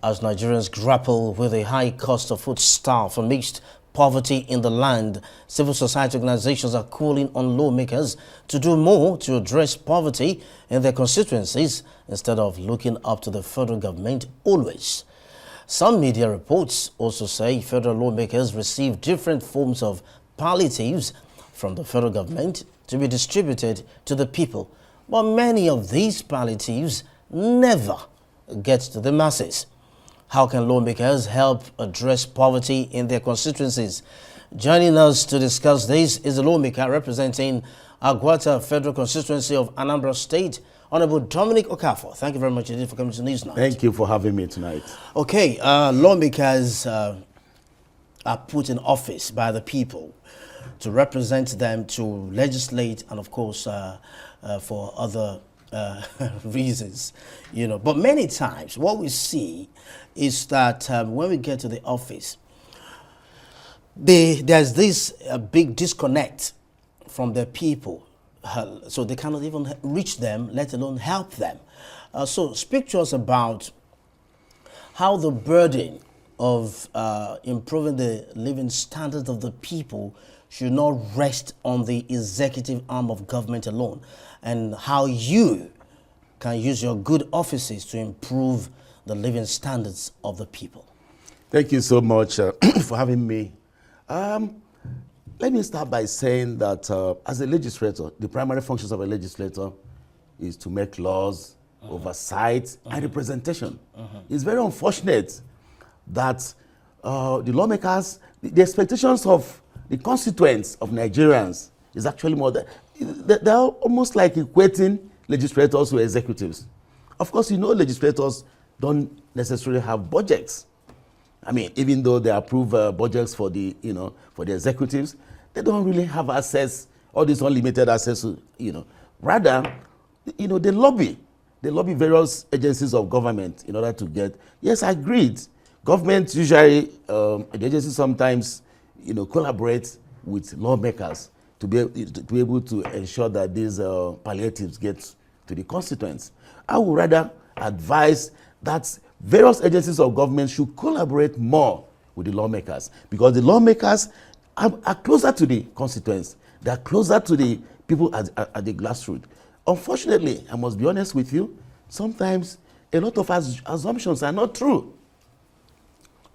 As Nigerians grapple with a high cost of foodstuff amidst poverty in the land, civil society organizations are calling on lawmakers to do more to address poverty in their constituencies instead of looking up to the federal government always. Some media reports also say federal lawmakers receive different forms of palliatives from the federal government to be distributed to the people, but many of these palliatives never get to the masses. How can lawmakers help address poverty in their constituencies? Joining us to discuss this is a lawmaker representing Aguata Federal Constituency of Anambra State, Honorable Dominic Okafor. Thank you very much indeed for coming to Newsnight. Thank you for having me tonight. Okay, lawmakers are put in office by the people to represent them, to legislate, and of course for other reasons, you know. But many times what we see is that when we get to the office, there's this big disconnect from the people, so they cannot even reach them, let alone help them. So speak to us about how the burden of improving the living standards of the people should not rest on the executive arm of government alone, and how you can use your good offices to improve the living standards of the people. Thank you so much for having me. Let me start by saying that as a legislator, the primary functions of a legislator is to make laws, oversight, and representation. It's very unfortunate that the lawmakers, the expectations of the constituents of Nigerians is actually more than, they're almost like equating legislators with executives. Of course, you know, legislators don't necessarily have budgets. I mean, even though they approve budgets for the, for the executives, they don't really have access, all this unlimited access to, rather, they lobby. They lobby various agencies of government in order to get, yes, I agreed. Government usually, the agencies sometimes, collaborate with lawmakers to be able to ensure that these palliatives get to the constituents. I would rather advise that various agencies of government should collaborate more with the lawmakers, because the lawmakers are closer to the constituents. They are closer to the people at the grassroots. Unfortunately, I must be honest with you, sometimes a lot of assumptions are not true.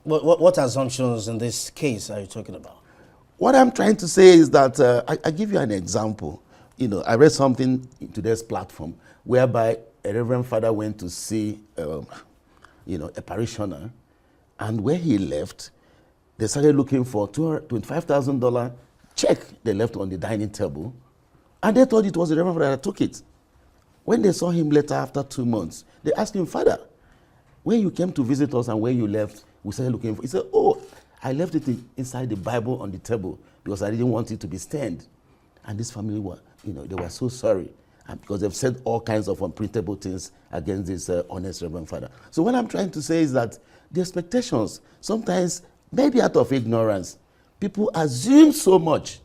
What assumptions in this case are you talking about? What I'm trying to say is that, I give you an example. I read something in today's platform whereby a reverend father went to see, a parishioner, and when he left, they started looking for $25,000 check they left on the dining table, and they thought it was the reverend father that took it. When they saw him later after 2 months, they asked him, "Father, when you came to visit us and when you left, we started looking for." He said, "Oh, I left it inside the Bible on the table because I didn't want it to be stained." And this family were, they were so sorry, and because they've said all kinds of unprintable things against this honest reverend father. So what I'm trying to say is that the expectations, sometimes, maybe out of ignorance, people assume so much.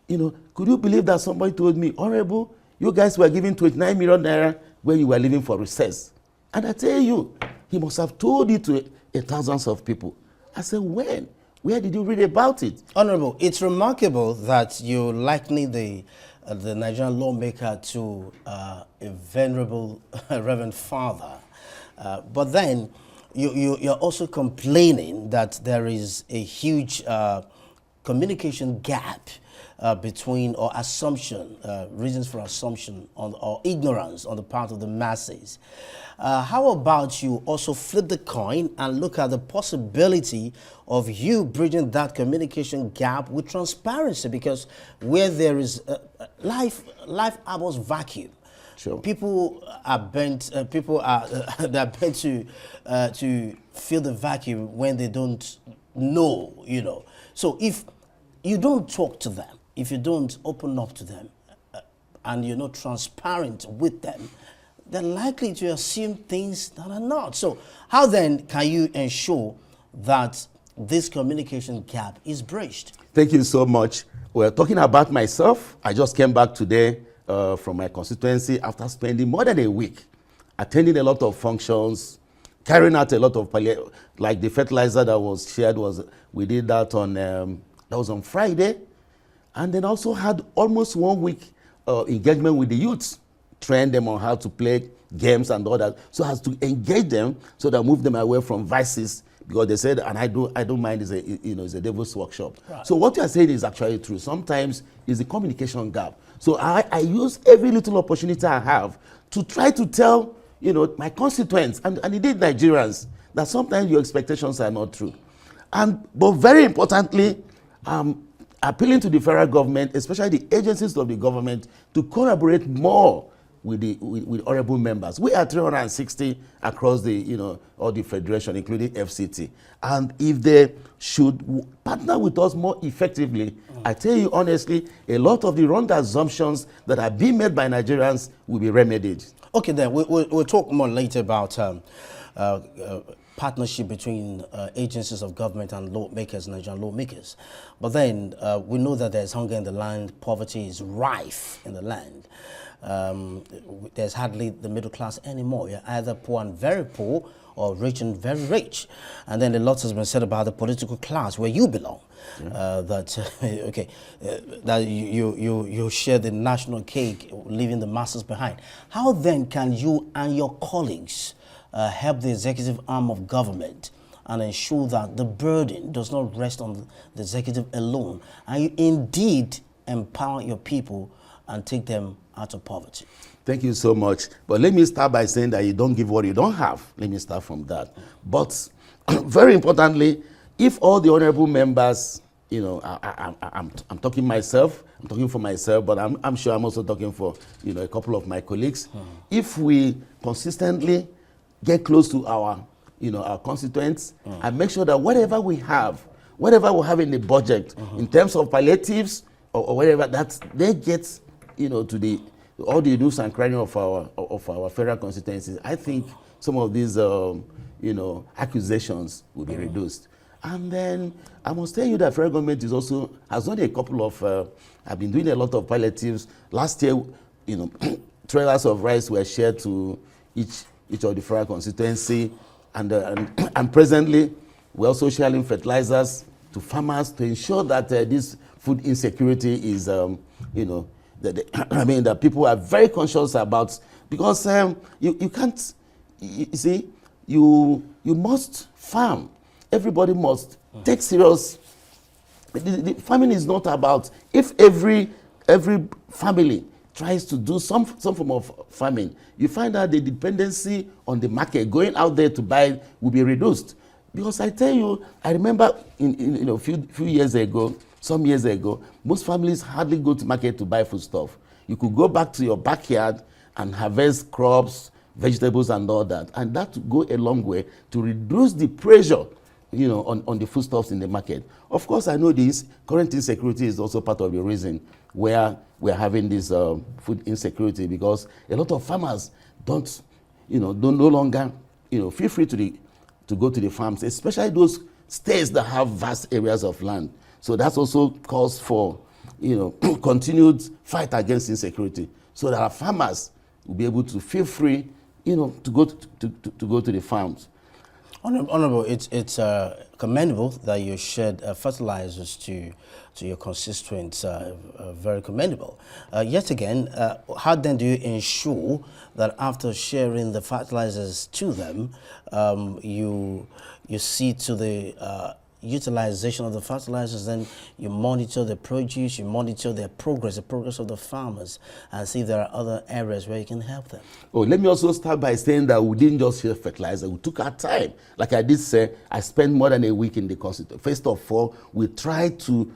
Could you believe that somebody told me, "Honorable, you guys were giving 29 million naira when you were leaving for recess"? And I tell you, he must have told it to thousands of people. I said, when? Where did you read about it? Honorable, it's remarkable that you liken the Nigerian lawmaker to a venerable Reverend Father, but then you're also complaining that there is a huge communication gap between, or assumption, reasons for assumption or ignorance on the part of the masses. How about you also flip the coin and look at the possibility of you bridging that communication gap with transparency? Because where there is life abhors vacuum. Sure. People are bent. They're bent to fill the vacuum when they don't know. So if you don't talk to them, if you don't open up to them, and you're not transparent with them, they're likely to assume things that are not. So how then can you ensure that this communication gap is bridged? Thank you so much. Well, talking about myself, I just came back today from my constituency after spending more than a week attending a lot of functions, carrying out a lot of like the fertilizer that was shared we did that on that was on Friday, and then also had almost 1 week engagement with the youths, train them on how to play games and all that, so as to engage them, so that move them away from vices, because they said, and I don't mind, it's a devil's workshop. Right. So what you are saying is actually true. Sometimes it's a communication gap. So I use every little opportunity I have to try to tell my constituents and indeed Nigerians that sometimes your expectations are not true. But very importantly, appealing to the federal government, especially the agencies of the government, to collaborate more with honorable members. We are 360 across all the federation, including FCT. And if they should partner with us more effectively, I tell you honestly, a lot of the wrong assumptions that are being made by Nigerians will be remedied. Okay, then we'll talk more later about partnership between agencies of government and lawmakers, Nigerian lawmakers. But then we know that there's hunger in the land, poverty is rife in the land. There's hardly the middle class anymore. You're either poor and very poor or rich and very rich. And then a lot has been said about the political class where you belong. Yeah. That you share the national cake, leaving the masses behind. How then can you and your colleagues help the executive arm of government and ensure that the burden does not rest on the executive alone, and you indeed empower your people and take them out of poverty? Thank you so much. But let me start by saying that you don't give what you don't have. Let me start from that. But very importantly, if all the honorable members, I'm talking myself, I'm talking for myself, but I'm sure I'm also talking for a couple of my colleagues. If we consistently get close to our constituents and make sure that whatever we have in the budget in terms of palliatives or whatever, that they get to all the nooks and crannies of our federal constituencies, I think some of these accusations will be reduced. And then I must tell you that federal government has done a couple of I've been doing a lot of palliatives. Last year, trailers of rice were shared to each of the federal constituency, and presently we're also sharing fertilizers to farmers to ensure that this food insecurity is that people are very conscious about, because you can't, you must farm. Everybody must take serious. The farming is not about, if every family tries to do some form of farming, you find that the dependency on the market, going out there to buy, will be reduced. Because I tell you, I remember in few years ago, some years ago, most families hardly go to market to buy foodstuff. You could go back to your backyard and harvest crops, vegetables and all that. And that would go a long way to reduce the pressure on the foodstuffs in the market. Of course, I know this current insecurity is also part of the reason where we're having this food insecurity, because a lot of farmers don't no longer, feel free to go to the farms, especially those states that have vast areas of land. So that's also cause for, continued fight against insecurity, so that our farmers will be able to feel free, to go to the farms. Honorable, it's commendable that you shared fertilizers to your constituents. Very commendable. Yet again, how then do you ensure that after sharing the fertilizers to them, you see to the utilization of the fertilizers, then you monitor the produce, you monitor their progress, the progress of the farmers, and see if there are other areas where you can help them? Oh, let me also start by saying that we didn't just share fertilizer, we took our time. Like I did say, I spent more than a week in the constituency. First of all, we tried to,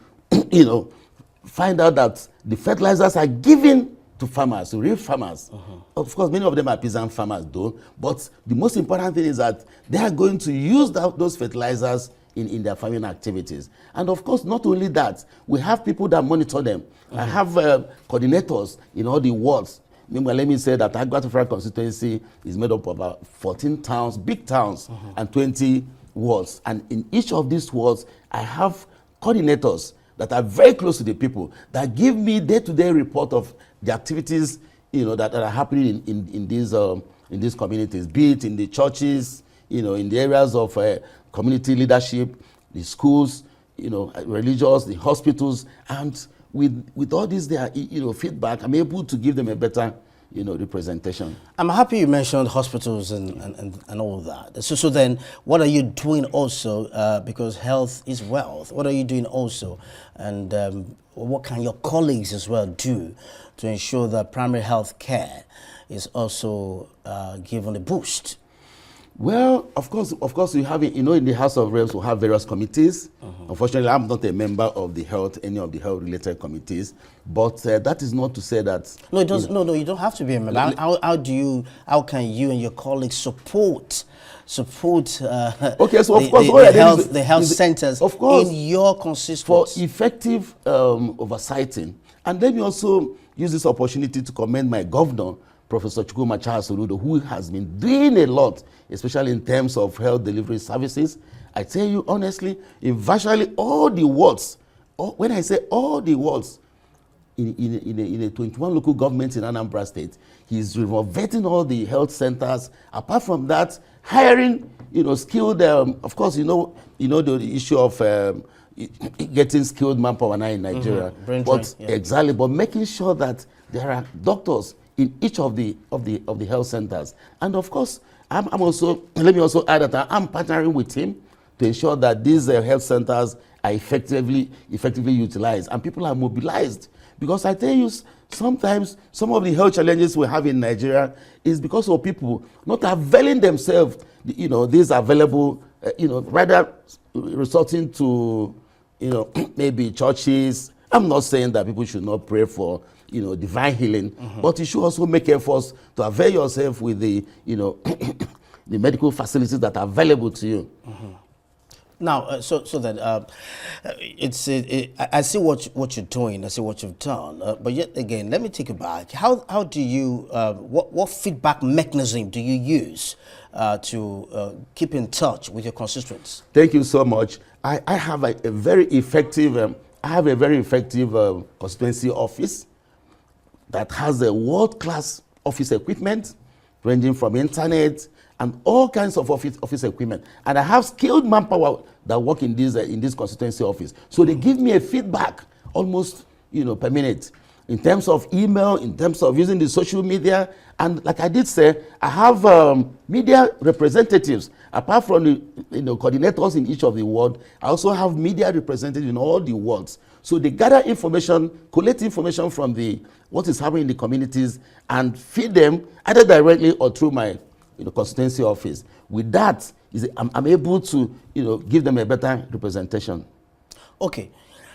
find out that the fertilizers are given to farmers, to real farmers. Of course, many of them are peasant farmers though, but the most important thing is that they are going to use those fertilizers in their farming activities. And of course, not only that, we have people that monitor them. I have coordinators in all the wards. Remember, let me say that Agbatofra constituency is made up of about 14 towns, big towns, and 20 wards. And in each of these wards, I have coordinators that are very close to the people, that give me day-to-day report of the activities that are happening in these communities, be it in the churches, in the areas of community leadership, the schools, religious, the hospitals, and with all this their feedback, I'm able to give them a better representation. I'm happy you mentioned hospitals and all that. So then, what are you doing also? Because health is wealth. What are you doing also? And what can your colleagues as well do to ensure that primary health care is also given a boost? Well, of course, we have, in the House of Reps, we have various committees. Unfortunately, I'm not a member of any of the health-related committees, but that is not to say that... No, it doesn't. No, you don't have to be a member. How can you and your colleagues support okay, so of course, the health centers of course, in your constituents? For effective oversighting. And let me also use this opportunity to commend my governor, Professor Chukwuma Soludo, who has been doing a lot, especially in terms of health delivery services. I tell you honestly, in virtually all the wards, when I say all the wards, in a 21 local governments in Anambra State, he's renovating all the health centers. Apart from that, hiring, skilled, of course, the issue of getting skilled manpower now in Nigeria. Exactly, but making sure that there are doctors in each of the health centers. And of course, let me also add that I'm partnering with him to ensure that these health centers are effectively utilized and people are mobilized. Because I tell you, sometimes some of the health challenges we have in Nigeria is because of people not availing themselves, these available, rather resorting to, maybe churches. I'm not saying that people should not pray for divine healing, but you should also make efforts to avail yourself with the, the medical facilities that are available to you. Now, so that I see what you're doing. I see what you've done. But yet again, let me take it back. How do you what feedback mechanism do you use to keep in touch with your constituents? Thank you so much. I have a very effective constituency office that has a world-class office equipment, ranging from internet and all kinds of office equipment. And I have skilled manpower that work in this constituency office. So they give me a feedback almost per minute in terms of email, in terms of using the social media. And like I did say, I have media representatives. Apart from the coordinators in each of the wards, I also have media representatives in all the wards. So they gather information, collect information from what is happening in the communities and feed them either directly or through my constituency office. With that, I'm able to give them a better representation. Okay,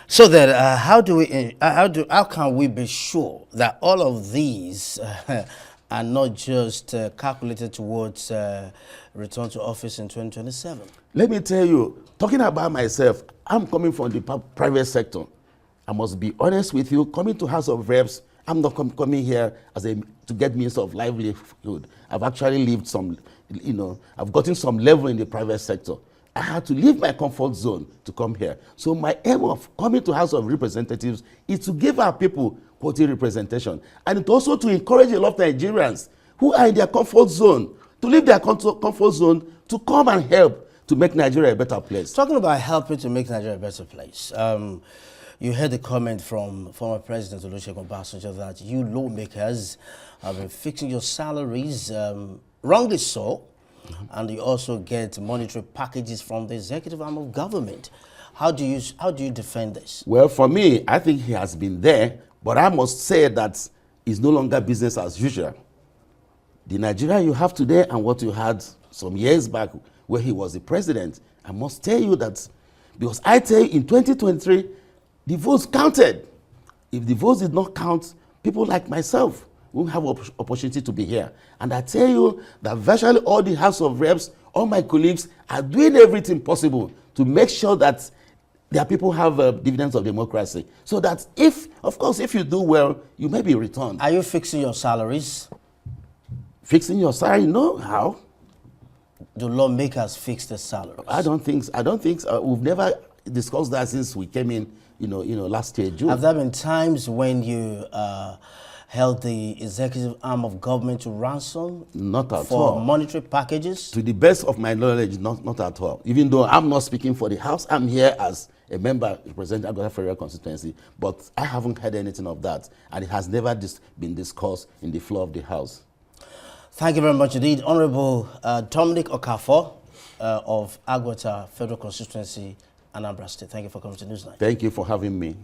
so that how can we be sure that all of these are not just calculated towards return to office in 2027? Let me tell you, talking about myself, I'm coming from the private sector. I must be honest with you, coming to House of Reps, I'm not coming here to get means of livelihood. I've actually lived I've gotten some level in the private sector. I had to leave my comfort zone to come here. So my aim of coming to House of Representatives is to give our people quality representation. And it's also to encourage a lot of Nigerians who are in their comfort zone to leave their comfort zone to come and help to make Nigeria a better place. Talking about helping to make Nigeria a better place, you heard the comment from former President Olusegun Obasanjo that you lawmakers have been fixing your salaries, wrongly so, and you also get monetary packages from the executive arm of government. How do you defend this? Well, for me, I think he has been there, but I must say that it's no longer business as usual. The Nigeria you have today and what you had some years back where he was the president, I must tell you that, because I tell you in 2023, the votes counted. If the votes did not count, people like myself won't have opportunity to be here. And I tell you that virtually all the House of Reps, all my colleagues are doing everything possible to make sure that their people have dividends of democracy. So that if you do well, you may be returned. Are you fixing your salaries? Fixing your salary? No. How? Do lawmakers fix the salaries? I don't think we've never discussed that since we came in, last year, June. Have there been times when you held the executive arm of government to ransom Not at for all. monetary packages? To the best of my knowledge, not at all. Even though I'm not speaking for the House, I'm here as a member representing Okafor constituency, but I haven't heard anything of that, and it has never been discussed in the floor of the House. Thank you very much indeed. Honorable Dominic Okafor of Agwata Federal Constituency, Anambra State. Thank you for coming to Newsnight. Thank you for having me.